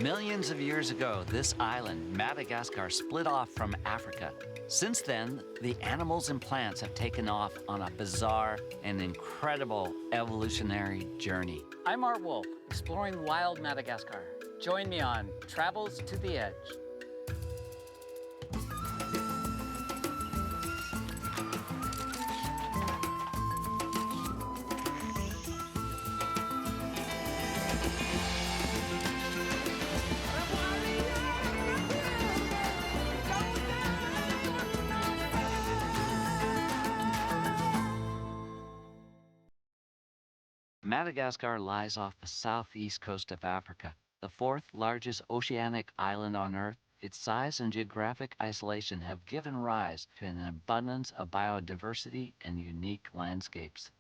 Millions of years ago, this island, Madagascar, split off from Africa. Since then, the animals and plants have taken off on a bizarre and incredible evolutionary journey. I'm Art Wolf, exploring wild Madagascar. Join me on Travels to the Edge. Madagascar lies off the southeast coast of Africa, the fourth largest oceanic island on Earth. Its size and geographic isolation have given rise to an abundance of biodiversity and unique landscapes.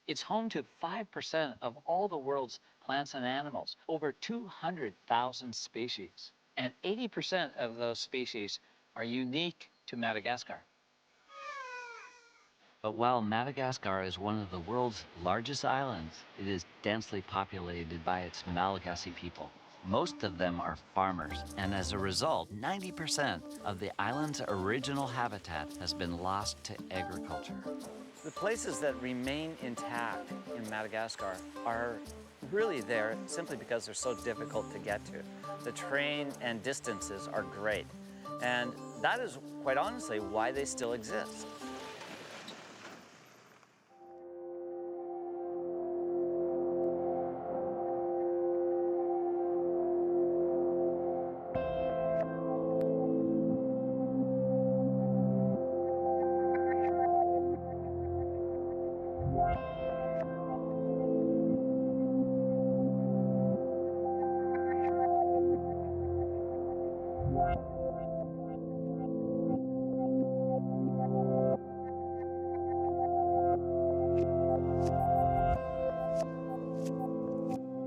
It's home to 5% of all the world's plants and animals, over 200,000 species. And 80% of those species are unique to Madagascar. But while Madagascar is one of the world's largest islands, it is densely populated by its Malagasy people. Most of them are farmers, and as a result, 90% of the island's original habitat has been lost to agriculture. The places that remain intact in Madagascar are really there simply because they're so difficult to get to. The terrain and distances are great, and that is quite honestly why they still exist.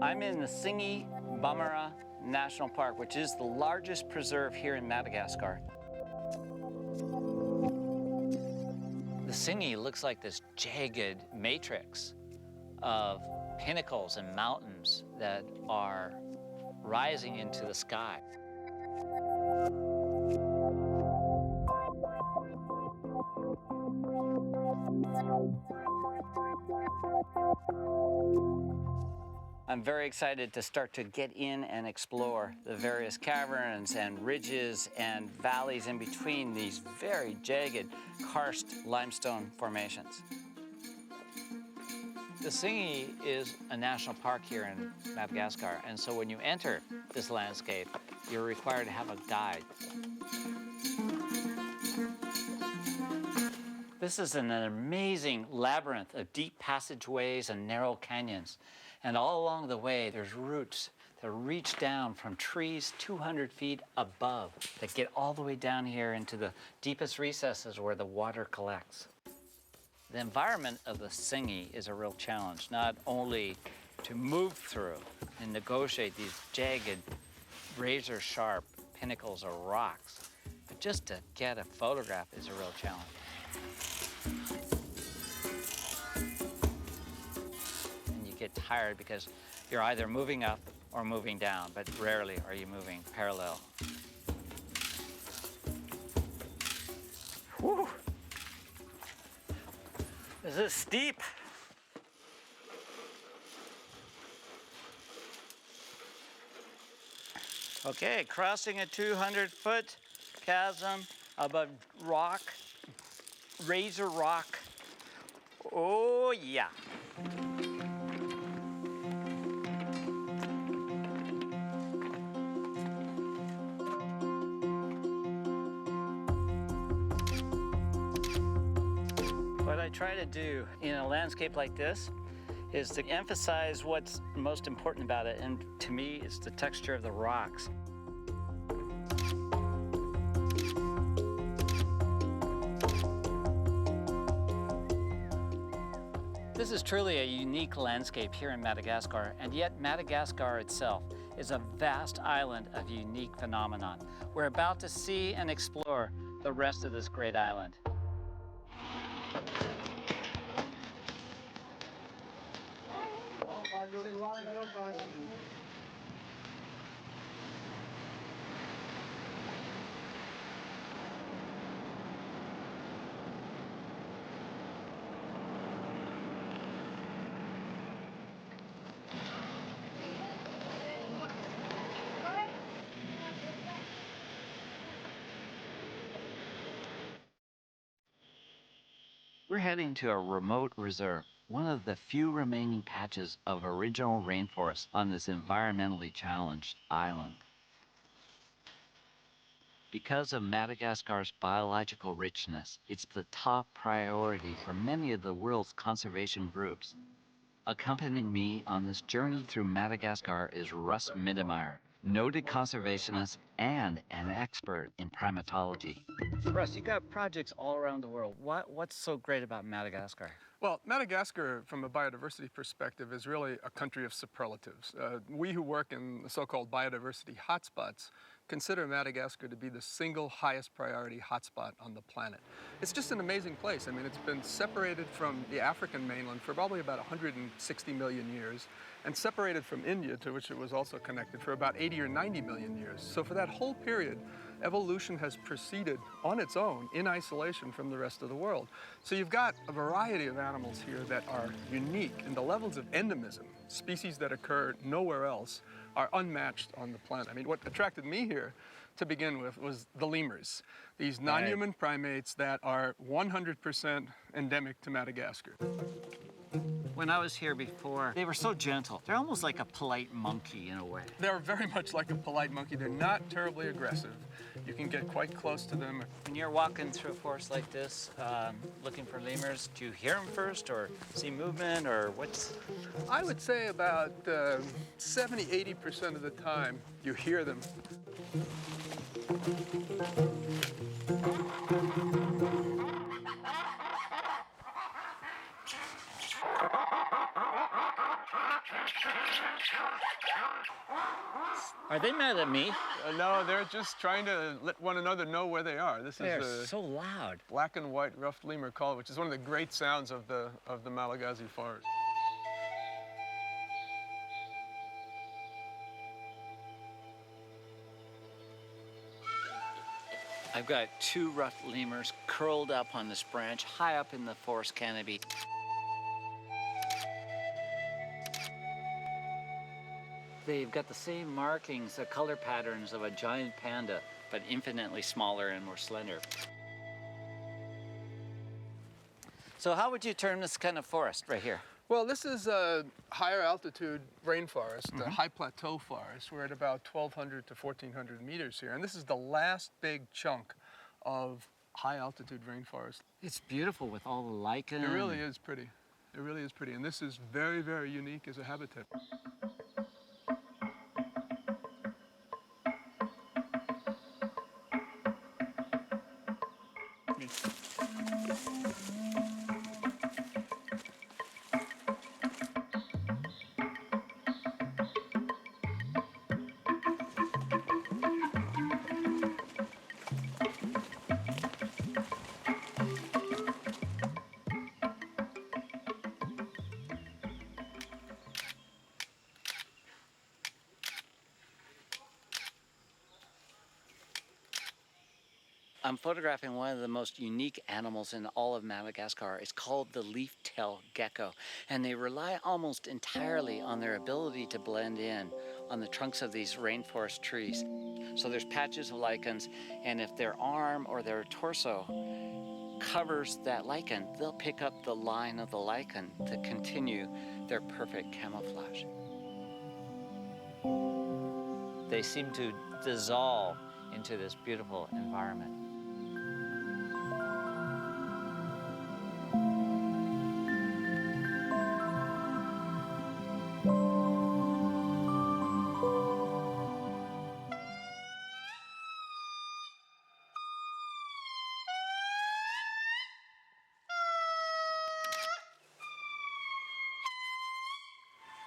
I'm in the Singi-Bamara National Park, which is the largest preserve here in Madagascar. The Singi looks like this jagged matrix of pinnacles and mountains that are rising into the sky. I'm very excited to start to get in and explore the various caverns and ridges and valleys in between these very jagged karst limestone formations. The Singi is a national park here in Madagascar, and so when you enter this landscape, you're required to have a guide. This is an amazing labyrinth of deep passageways and narrow canyons. And all along the way, there's roots that reach down from trees 200 feet above that get all the way down here into the deepest recesses where the water collects. The environment of the Singi is a real challenge, not only to move through and negotiate these jagged, razor-sharp pinnacles or rocks, but just to get a photograph is a real challenge. Get tired because you're either moving up or moving down, but rarely are you moving parallel. Whew. This is steep. Okay, crossing a 200-foot chasm above rock, razor rock. Oh yeah. What I try to do in a landscape like this is to emphasize what's most important about it, and to me, it's the texture of the rocks. This is truly a unique landscape here in Madagascar, and yet Madagascar itself is a vast island of unique phenomenon. We're about to see and explore the rest of this great island. We're heading to a remote reserve, one of the few remaining patches of original rainforest on this environmentally challenged island. Because of Madagascar's biological richness, it's the top priority for many of the world's conservation groups. Accompanying me on this journey through Madagascar is Russ Mittermeier, noted conservationist and an expert in primatology. Russ, you got projects all around the world. What's so great about Madagascar? Well, Madagascar, from a biodiversity perspective, is really a country of superlatives. We who work in the so-called biodiversity hotspots consider Madagascar to be the single highest priority hotspot on the planet. It's just an amazing place. I mean, it's been separated from the African mainland for probably about 160 million years, and separated from India, to which it was also connected, for about 80 or 90 million years. So for that whole period, evolution has proceeded on its own in isolation from the rest of the world. So you've got a variety of animals here that are unique, and the levels of endemism, species that occur nowhere else, are unmatched on the planet. I mean, what attracted me here to begin with was the lemurs, these non-human primates that are 100% endemic to Madagascar. When I was here before, they were so gentle. They're almost like a polite monkey in a way. They're very much like a polite monkey. They're not terribly aggressive. You can get quite close to them. When you're walking through a forest like this, looking for lemurs, do you hear them first or see movement or what's? I would say about 70, 80% of the time you hear them. Are they mad at me? No, they're just trying to let one another know where they are. This They're is so loud. black and white ruffed lemur call, which is one of the great sounds of the Malagasy forest. I've got two ruffed lemurs curled up on this branch, high up in the forest canopy. They've got the same markings, the color patterns of a giant panda, but infinitely smaller and more slender. So how would you term this kind of forest right here? Well, this is a higher altitude rainforest, a high plateau forest. We're at about 1,200 to 1,400 meters here, and this is the last big chunk of high altitude rainforest. It's beautiful with all the lichen. It really is pretty. It really is pretty, and this is very, very unique as a habitat. I'm photographing one of the most unique animals in all of Madagascar. It's called the leaf-tailed gecko, and they rely almost entirely on their ability to blend in on the trunks of these rainforest trees. So there's patches of lichens, and if their arm or their torso covers that lichen, they'll pick up the line of the lichen to continue their perfect camouflage. They seem to dissolve into this beautiful environment.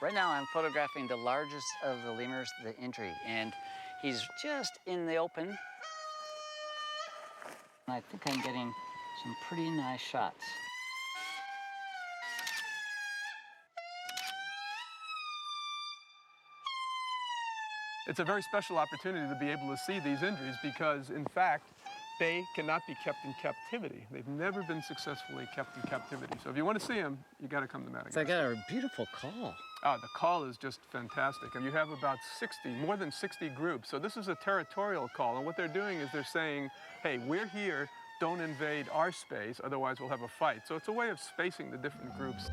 Right now I'm photographing the largest of the lemurs, the Intri, and he's just in the open. I think I'm getting some pretty nice shots. It's a very special opportunity to be able to see these Indris because, in fact, they cannot be kept in captivity. They've never been successfully kept in captivity. So if you want to see them, you got to come to Madagascar. So I got a beautiful call. The call is just fantastic. And you have about 60, more than 60 groups. So this is a territorial call. And what they're doing is they're saying, hey, we're here, don't invade our space, otherwise we'll have a fight. So it's a way of spacing the different groups.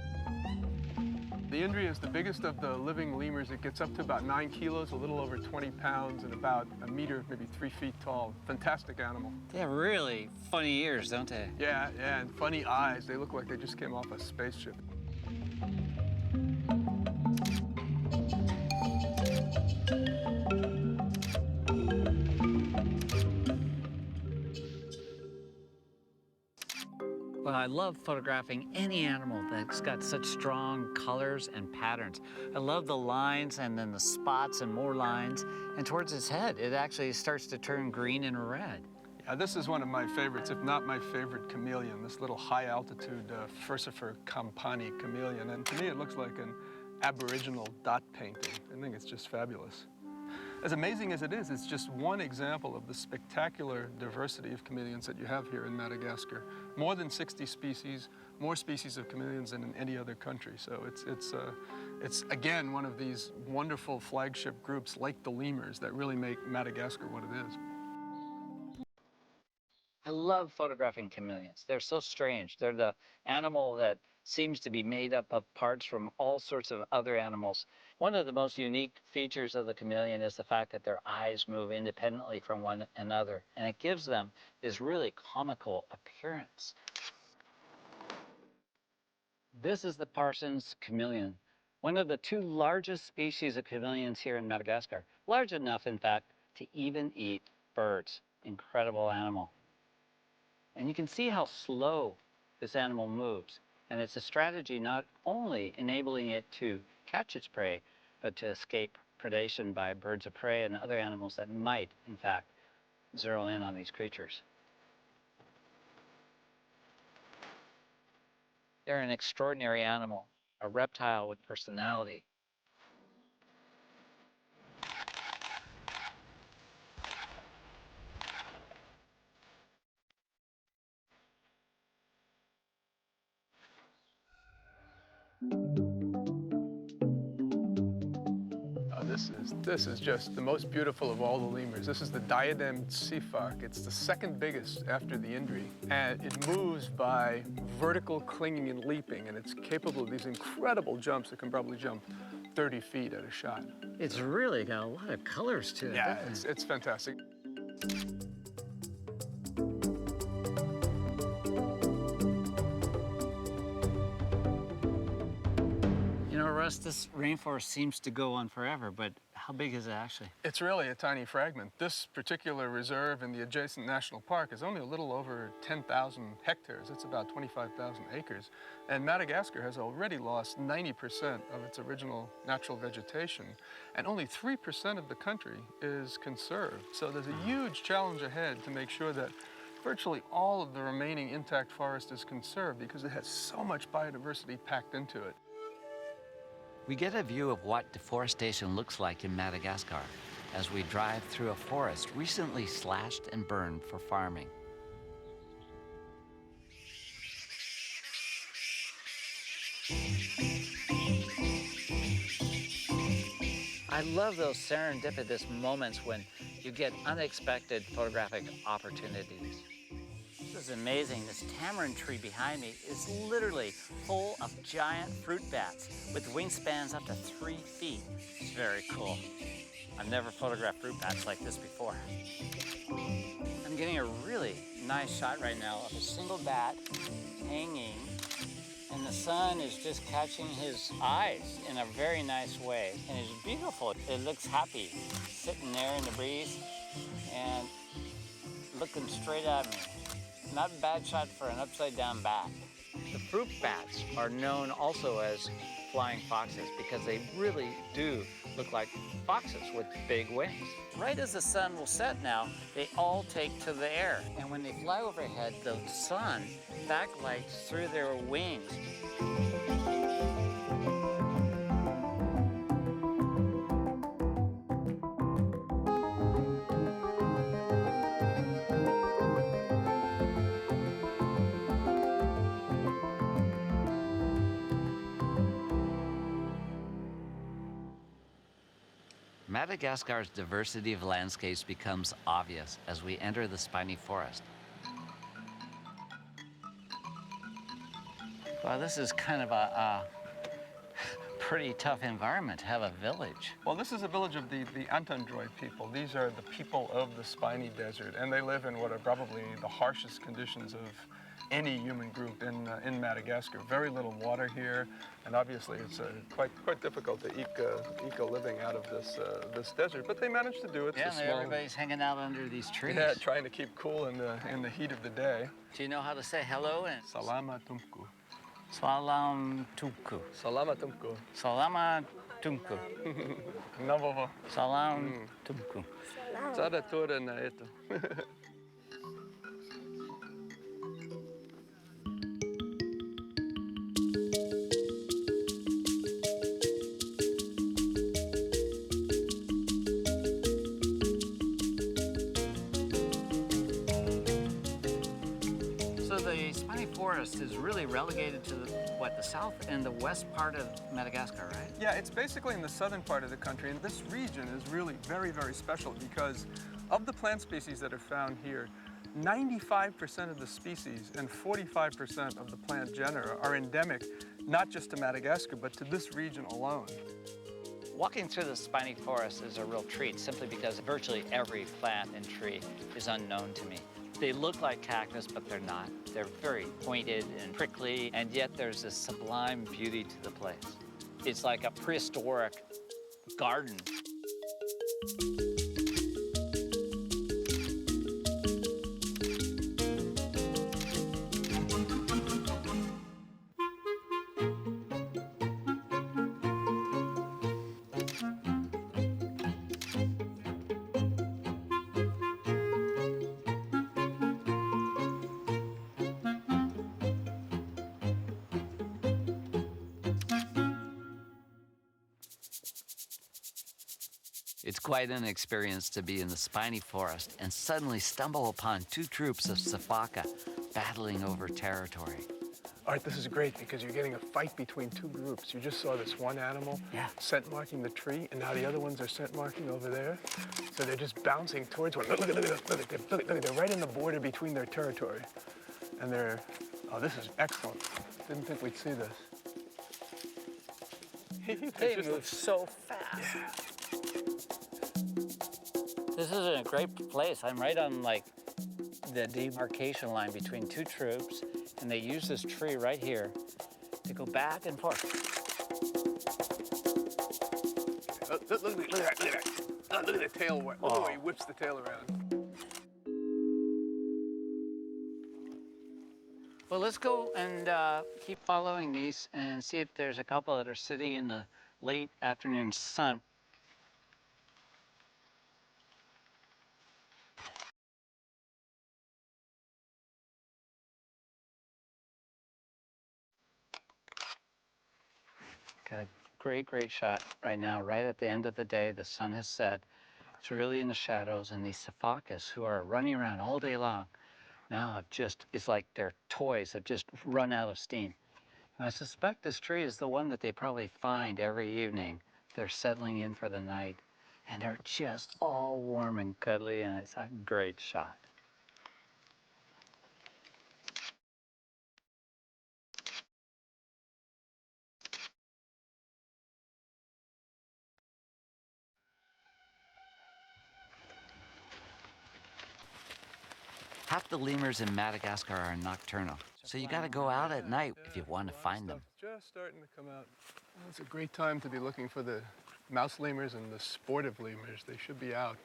The Indri is the biggest of the living lemurs. It gets up to about 9 kilos, a little over 20 pounds, and about a meter, maybe 3 feet tall. Fantastic animal. They have really funny ears, don't they? Yeah, and funny eyes. They look like they just came off a spaceship. Well, I love photographing any animal that's got such strong colors and patterns. I love the lines and then the spots and more lines. And towards its head, it actually starts to turn green and red. Yeah, this is one of my favorites, if not my favorite chameleon, this little high-altitude Furcifer campani chameleon. And to me, it looks like an Aboriginal dot painting. I think it's just fabulous. As amazing as it is, it's just one example of the spectacular diversity of chameleons that you have here in Madagascar. More than 60 species, more species of chameleons than in any other country. So it's again, one of these wonderful flagship groups like the lemurs that really make Madagascar what it is. I love photographing chameleons. They're so strange. They're the animal that seems to be made up of parts from all sorts of other animals. One of the most unique features of the chameleon is the fact that their eyes move independently from one another, and it gives them this really comical appearance. This is the Parsons chameleon, one of the 2 largest species of chameleons here in Madagascar. Large enough, in fact, to even eat birds. Incredible animal. And you can see how slow this animal moves. And it's a strategy not only enabling it to catch its prey, but to escape predation by birds of prey and other animals that might, in fact, zero in on these creatures. They're an extraordinary animal, a reptile with personality. This is just the most beautiful of all the lemurs. This is the diademed sifak. It's the second biggest after the Indri, and it moves by vertical clinging and leaping, and it's capable of these incredible jumps. It can probably jump 30 feet at a shot. It's really got a lot of colors to it. Yeah, it's fantastic. You know, Russ, this rainforest seems to go on forever, but how big is it actually? It's really a tiny fragment. This particular reserve in the adjacent national park is only a little over 10,000 hectares. It's about 25,000 acres. And Madagascar has already lost 90% of its original natural vegetation, and only 3% of the country is conserved. So there's a huge challenge ahead to make sure that virtually all of the remaining intact forest is conserved because it has so much biodiversity packed into it. We get a view of what deforestation looks like in Madagascar as we drive through a forest recently slashed and burned for farming. I love those serendipitous moments when you get unexpected photographic opportunities. This is amazing. This tamarind tree behind me is literally full of giant fruit bats with wingspans up to 3 feet. It's very cool. I've never photographed fruit bats like this before. I'm getting a really nice shot right now of a single bat hanging, and the sun is just catching his eyes in a very nice way. And it's beautiful. It looks happy, sitting there in the breeze and looking straight at me. Not a bad shot for an upside-down bat. The fruit bats are known also as flying foxes because they really do look like foxes with big wings. Right as the sun will set now, they all take to the air. And when they fly overhead, the sun backlights through their wings. Madagascar's diversity of landscapes becomes obvious as we enter the spiny forest. Well, this is kind of a pretty tough environment to have a village. Well, this is a village of the Antandroid people. These are the people of the Spiny Desert, and they live in what are probably the harshest conditions of any human group in Madagascar. Very little water here, and obviously it's quite difficult to eke a living out of this desert. But they manage to do it. Yeah, everybody's hanging out under these trees. Yeah, trying to keep cool in the heat of the day. Do you know how to say hello? Salama tumku. Salam tumku. Salama tumku. Salama tumku. Navovo. Salam tumku. Sada tura na ito. So the spiny forest is really relegated to the south and the west part of Madagascar, right? Yeah, it's basically in the southern part of the country, and this region is really very, very special because of the plant species that are found here, 95% of the species and 45% of the plant genera are endemic, not just to Madagascar, but to this region alone. Walking through the spiny forest is a real treat simply because virtually every plant and tree is unknown to me. They look like cactus, but they're not. They're very pointed and prickly, and yet there's this sublime beauty to the place. It's like a prehistoric garden. It's quite an experience to be in the spiny forest and suddenly stumble upon two troops of sifaka battling over territory. Art, this is great because you're getting a fight between two groups. You just saw this one animal scent marking the tree, and now the other ones are scent marking over there. So they're just bouncing towards one. Look, they're right in the border between their territory. And oh, this is excellent. Didn't think we'd see this. They move so fast. Yeah. This is a great place. I'm right on the demarcation line between two troops, and they use this tree right here to go back and forth. Look at that. Look at the tail. Look at the way he whips the tail around. Well, let's go and keep following these and see if there's a couple that are sitting in the late afternoon sun. Got a great shot right now, right at the end of the day. The sun has set. It's really in the shadows, and these sifakas who are running around all day long now it's like their toys have just run out of steam. And I suspect this tree is the one that they probably find every evening. They're settling in for the night, and they're just all warm and cuddly, and it's a great shot. Half the lemurs in Madagascar are nocturnal, so you gotta go out at night if you want to find them. Just starting to come out. Well, it's a great time to be looking for the mouse lemurs and the sportive lemurs. They should be out.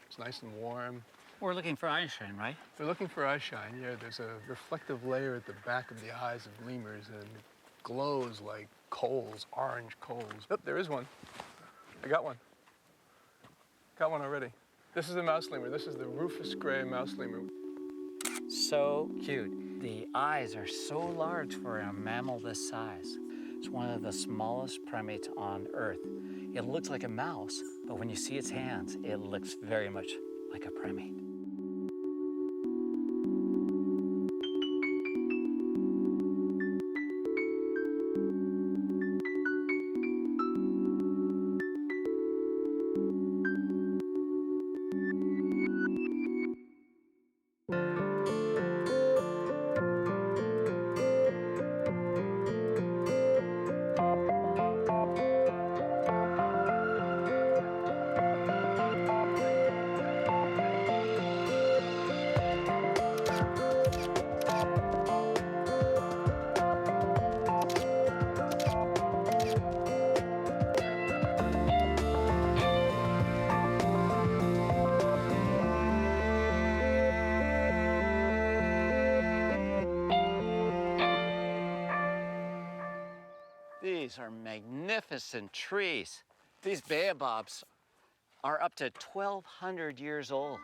It's nice and warm. We're looking for eyeshine, right? They're looking for eyeshine, yeah. There's a reflective layer at the back of the eyes of lemurs, and it glows like coals, orange coals. Oh, there is one. I got one. Got one already. This is a mouse lemur. This is the rufous gray mouse lemur. So cute. The eyes are so large for a mammal this size. It's one of the smallest primates on Earth. It looks like a mouse, but when you see its hands, it looks very much like a primate. These are magnificent trees. These baobabs are up to 1,200 years old.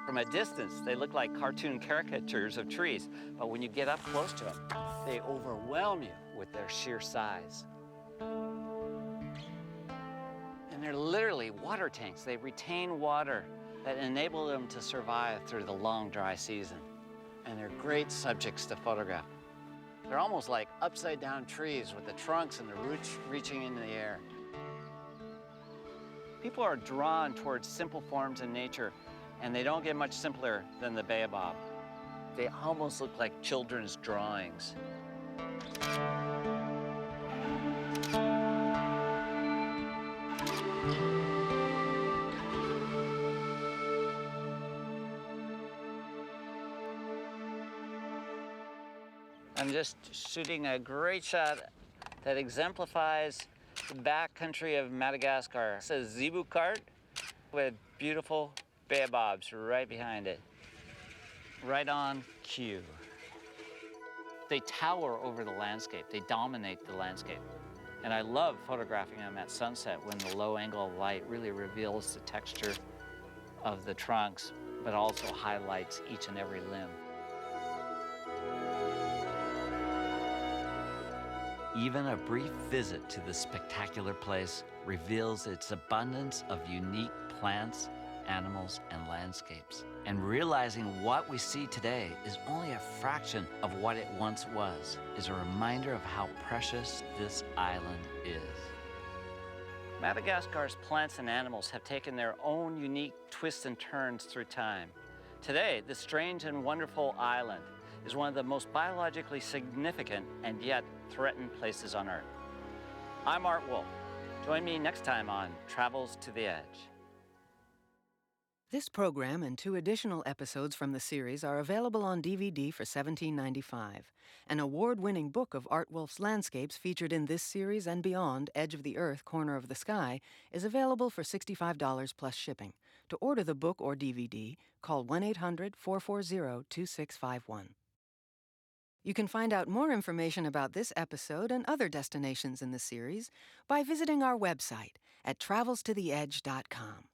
From a distance, they look like cartoon caricatures of trees, but when you get up close to them, they overwhelm you with their sheer size. And they're literally water tanks. They retain water that enable them to survive through the long dry season. And they're great subjects to photograph. They're almost like upside down trees with the trunks and the roots reaching into the air. People are drawn towards simple forms in nature, and they don't get much simpler than the baobab. They almost look like children's drawings. I'm just shooting a great shot that exemplifies the backcountry of Madagascar. It's a zebu cart with beautiful baobabs right behind it. Right on cue. They tower over the landscape. They dominate the landscape. And I love photographing them at sunset when the low angle light really reveals the texture of the trunks, but also highlights each and every limb. Even a brief visit to this spectacular place reveals its abundance of unique plants, animals, and landscapes. And realizing what we see today is only a fraction of what it once was is a reminder of how precious this island is. Madagascar's plants and animals have taken their own unique twists and turns through time. Today, this strange and wonderful island is one of the most biologically significant and yet threatened places on Earth. I'm Art Wolfe. Join me next time on Travels to the Edge. This program and 2 additional episodes from the series are available on DVD for $17.95. An award-winning book of Art Wolfe's landscapes featured in this series and beyond, Edge of the Earth, Corner of the Sky, is available for $65 plus shipping. To order the book or DVD, call 1-800-440-2651. You can find out more information about this episode and other destinations in the series by visiting our website at travelstotheedge.com.